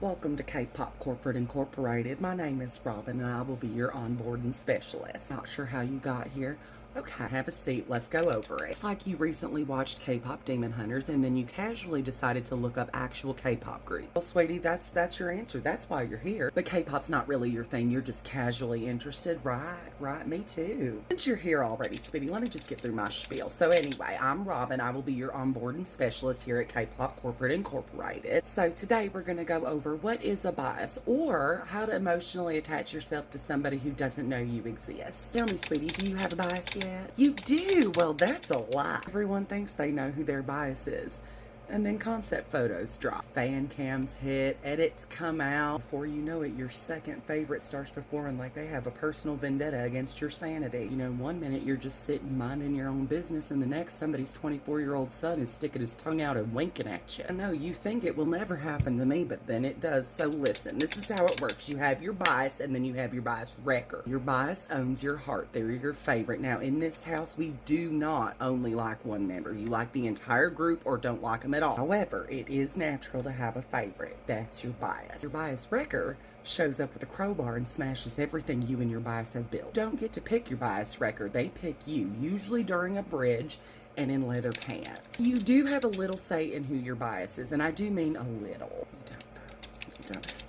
Welcome to Kpop Corporate Incorporated. My name is Robin and I will be your onboarding specialist. Not sure how you got here. Okay, have a seat. Let's go over it. It's like you recently watched K-pop Demon Hunters and then you casually decided to look up actual K-pop groups. Well, sweetie, that's your answer. That's why you're here. But K-pop's not really your thing. You're just casually interested. Right. Me too. Since you're here already, sweetie, let me just get through my spiel. So anyway, I'm Robin. I will be your onboarding specialist here at Kpop Corporate Incorporated. So today we're going to go over what is a bias or how to emotionally attach yourself to somebody who doesn't know you exist. Tell me, sweetie, do you have a bias yet? You do? Well, that's a lie. Everyone thinks they know who their bias is. And then concept photos drop. Fan cams hit, edits come out. Before you know it, your second favorite starts performing like they have a personal vendetta against your sanity. You know, one minute you're just sitting minding your own business, and the next somebody's 24-year-old son is sticking his tongue out and winking at you. I know you think it will never happen to me, but then it does. So listen, this is how it works. You have your bias, and then you have your bias wrecker. Your bias owns your heart. They're your favorite. Now, in this house, we do not only like one member. You like the entire group or don't like them at all. However, it is natural to have a favorite. That's your bias. Your bias wrecker shows up with a crowbar and smashes everything you and your bias have built. Don't get to pick your bias wrecker. They pick you, usually during a bridge and in leather pants. You do have a little say in who your bias is, and I do mean a little.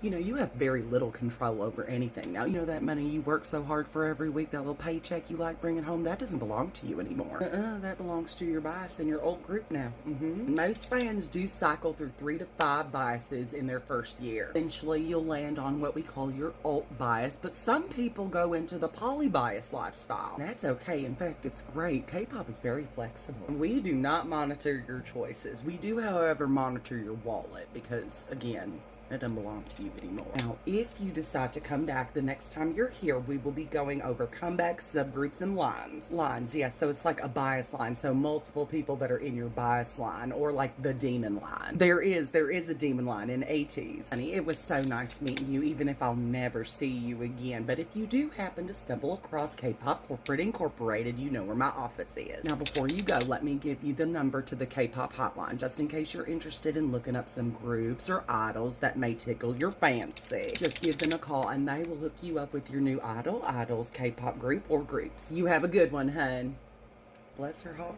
You know, you have very little control over anything. Now, you know that money you work so hard for every week, that little paycheck you like bringing home, that doesn't belong to you anymore. That belongs to your bias and your old group now. Most fans do cycle through 3 to 5 biases in their first year. Eventually, you'll land on what we call your alt bias, but some people go into the poly bias lifestyle. That's okay. In fact, it's great. K-pop is very flexible. We do not monitor your choices. We do, however, monitor your wallet because, again, it doesn't belong to you anymore. Now, if you decide to come back the next time you're here, we will be going over comebacks, subgroups, and lines. Lines, yeah, so it's like a bias line. So multiple people that are in your bias line, or like the demon line. There is a demon line in ATs. Honey, it was so nice meeting you, even if I'll never see you again. But if you do happen to stumble across Kpop Corporate Incorporated, you know where my office is. Now, before you go, let me give you the number to the Kpop hotline, just in case you're interested in looking up some groups or idols that may tickle your fancy. Just give them a call and they will hook you up with your new idol, idols, K-pop group, or groups. You have a good one, hun. Bless her heart.